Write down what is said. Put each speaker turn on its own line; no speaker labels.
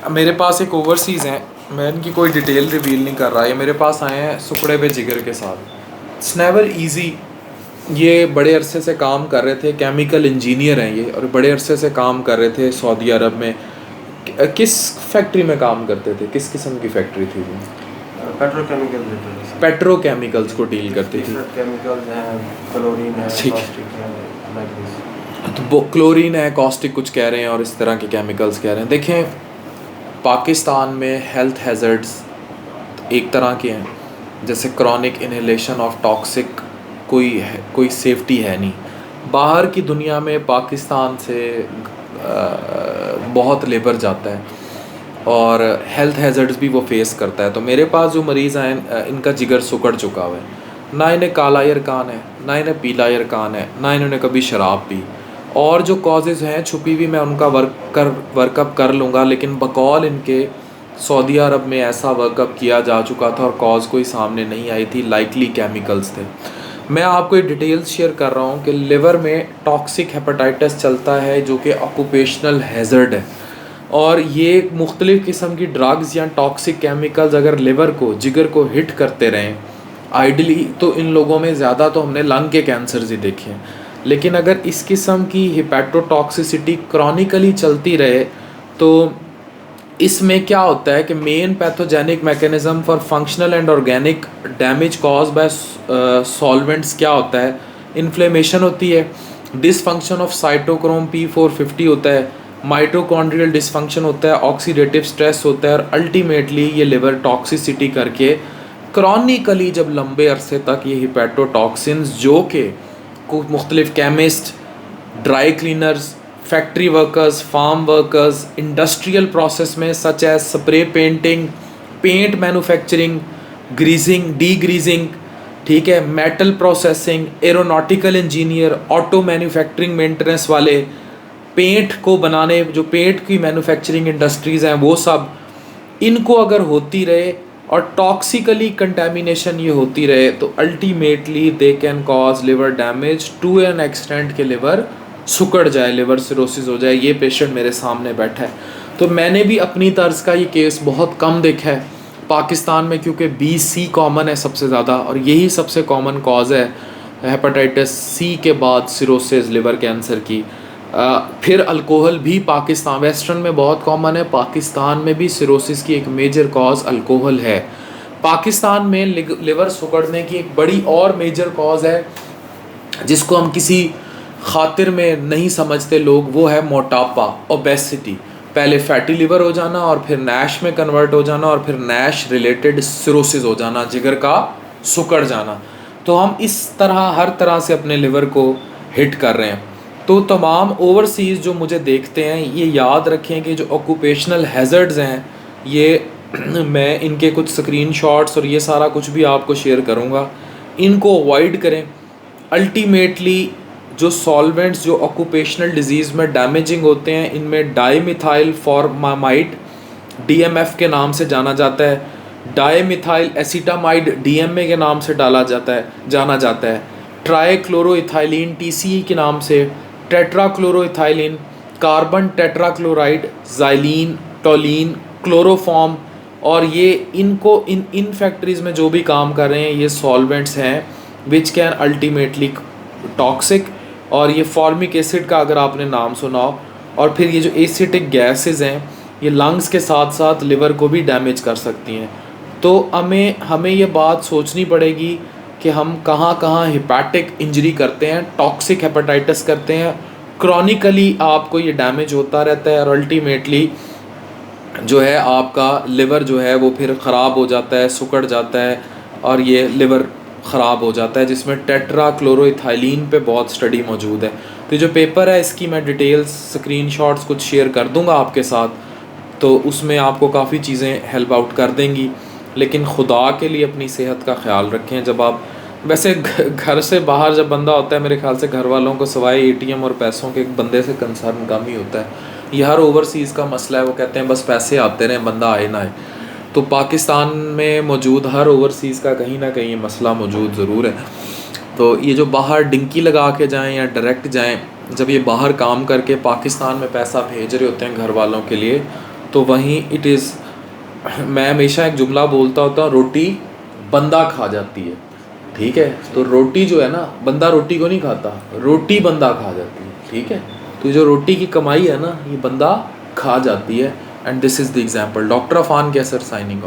मेरे पास एक ओवरसीज़ हैं, मैं इनकी कोई डिटेल रिवील नहीं कर रहा। ये मेरे पास आए हैं सुकड़े पे जिगर के साथ। It's never easy. ये बड़े अरसे से काम कर रहे थे, केमिकल इंजीनियर हैं ये, और बड़े अरसे से काम कर रहे थे सऊदी अरब में। किस फैक्ट्री में काम करते थे, किस किस्म की फैक्ट्री थी वो?
पेट्रोकेमिकल
पेट्रोकेमिकल्स को डील करती थी।
केमिकल्स हैं, क्लोरीन है,
ठीक।
कास्टिक है, लाइक दिस।
तो वो क्लोरीन है, कॉस्टिक कुछ कह रहे हैं, और इस तरह के केमिकल्स कह रहे हैं। देखें, पाकिस्तान में हेल्थ हैज़र्ड्स एक तरह के हैं, जैसे क्रॉनिक इनहेलेशन ऑफ टॉक्सिक कोई सेफ्टी है नहीं। बाहर की दुनिया में पाकिस्तान से बहुत लेबर जाता है और हेल्थ हैज़र्ड्स भी वो फेस करता है। तो मेरे पास जो मरीज़ आए, इनका जिगर सुकड़ चुका हुआ है। ना इन्हें काला यरकान है, ना इन्हें पीला यरकान है, ना इन्होंने कभी शराब पी। और जो कॉजेज़ हैं छुपी हुई, मैं उनका वर्कअप कर लूँगा, लेकिन बकौल इनके सऊदी अरब में ऐसा वर्कअप किया जा चुका था और कॉज कोई सामने नहीं आई थी। लाइकली केमिकल्स थे। मैं आपको ये डिटेल्स शेयर कर रहा हूँ कि लिवर में टॉक्सिक हेपेटाइटिस चलता है, जो कि ऑक्यूपेशनल हैज़र्ड है। और ये मुख्तलिफ़ किस्म की ड्रग्स या टॉक्सिक केमिकल्स अगर लिवर को, जिगर को हिट करते रहें, आइडली तो इन लोगों में ज़्यादा तो हमने लंग के कैंसर्स ही देखे हैं। लेकिन अगर इस किस्म की हिपैटोटॉक्सिसिटी क्रॉनिकली चलती रहे, तो इसमें क्या होता है कि main pathogenic mechanism for functional and organic damage cause by solvents क्या होता है? इन्फ्लेमेशन होती है, डिसफंक्शन ऑफ साइटोक्रोम P450 होता है, माइटोकॉन्ड्रियल डिसफंक्शन होता है, ऑक्सीडेटिव स्ट्रेस होता है, और अल्टीमेटली ये लिवर टॉक्सिसिटी करके क्रॉनिकली जब लंबे अरसे तक ये हिपैटोटॉक्सिन्स, जो कि मुख्तलिफ chemist, dry cleaners, factory workers, farm workers, industrial process में such as spray painting, paint manufacturing, greasing, degreasing, ठीक है, metal processing, aeronautical engineer, auto manufacturing maintenance वाले, पेंट को बनाने जो पेंट की मैन्युफैक्चरिंग इंडस्ट्रीज़ हैं, वो सब, इनको अगर होती रहे और टॉक्सिकली कंटेमिनेशन ये होती रहे, तो ultimately they can cause liver damage to an extent के लिवर सुकड़ जाए, लिवर सिरोसिस हो जाए। ये पेशेंट मेरे सामने बैठा है। तो मैंने भी अपनी तर्ज का ये केस बहुत कम देखा है पाकिस्तान में, क्योंकि BC कॉमन है सबसे ज़्यादा, और यही सबसे कॉमन कॉज है हेपेटाइटिस C के बाद सिरोसिस, लिवर कैंसर की। फिर अल्कोहल भी पाकिस्तान, वेस्टर्न में बहुत कॉमन है, पाकिस्तान में भी सिरोसिस की एक मेजर कॉज अल्कोहल है। पाकिस्तान में लिवर सुकड़ने की एक बड़ी और मेजर कॉज है, जिसको हम किसी खातिर में नहीं समझते लोग, वो है मोटापा, ओबेसिटी। पहले फैटी लिवर हो जाना और फिर नैश में कन्वर्ट हो जाना और फिर नैश रिलेटेड सिरोसिस हो जाना, जिगर का सुकड़ जाना। तो हम इस तरह हर तरह से अपने लिवर को हिट कर रहे हैं। तो तमाम ओवरसीज़ जो मुझे देखते हैं, ये याद रखें कि जो ऑक्यूपेशनल हैज़र्ड्स हैं, ये मैं इनके कुछ स्क्रीनशॉट्स और ये सारा कुछ भी आपको शेयर करूँगा, इनको अवॉइड करें। अल्टीमेटली जो सॉल्वेंट्स जो ऑक्यूपेशनल डिजीज़ में डैमेजिंग होते हैं, इनमें डाईमिथाइल फॉर्मामाइड DMF के नाम से जाना जाता है, डाईमिथाइल एसिटामाइड DMA के नाम से जाना जाता है, ट्राईक्लोरोइथाइलिन TCE के नाम से, टेट्राक्लोरोइथाइलिन, carbon tetrachloride, xylene, toluene, chloroform. और ये इन फैक्ट्रीज़ में जो भी काम कर रहे हैं, ये सॉल्वेंट्स हैं विच कैन अल्टीमेटली टॉक्सिक। और ये फॉर्मिक एसिड का अगर आपने नाम सुना हो, और फिर ये जो एसिटिक गैसेस हैं, ये लंग्स के साथ साथ लिवर को भी डैमेज कर सकती हैं। तो हमें ये बात सोचनी पड़ेगी कि हम कहाँ कहाँ हिपैटिक इंजरी करते हैं, टॉक्सिक हेपेटाइटिस करते हैं, क्रॉनिकली आपको ये डैमेज होता रहता है, और अल्टीमेटली जो है आपका लिवर जो है वो फिर ख़राब हो जाता है, सुकड़ जाता है, और ये लिवर ख़राब हो जाता है, जिसमें टेट्राक्लोरोइथाइलिन पे बहुत स्टडी मौजूद है। तो जो पेपर है, इसकी मैं डिटेल्स स्क्रीनशॉट्स कुछ शेयर कर दूंगा आपके साथ, तो उसमें आपको काफ़ी चीज़ें हेल्प आउट कर देंगी। लेकिन खुदा के लिए अपनी सेहत का ख्याल रखें। जब आप वैसे घर से बाहर जब बंदा होता है, मेरे ख्याल से घर वालों को सवाए ATM और पैसों के एक बंदे से कंसर्न कम ही होता है। ये हर ओवरसीज़ का मसला है, वो कहते हैं बस पैसे आते रहें, बंदा आए ना आए। तो पाकिस्तान में मौजूद हर ओवरसीज़ का कहीं ना कहीं मसला मौजूद ज़रूर है। तो ये जो बाहर डिंकी लगा के जाएं या डायरेक्ट जाएं, जब ये बाहर काम करके पाकिस्तान में पैसा भेज रहे होते हैं घर वालों के लिए, तो वहीं इट इज़, मैं हमेशा एक जुमला बोलता होता हूँ, रोटी बंदा खा जाती है, ठीक है। तो रोटी जो है ना, बंदा रोटी को नहीं खाता, रोटी बंदा खा जाती है, ठीक है। तो जो रोटी की कमाई है ना, ये बंदा खा जाती है। And this is the example. Doctor Afan Qaiser signing.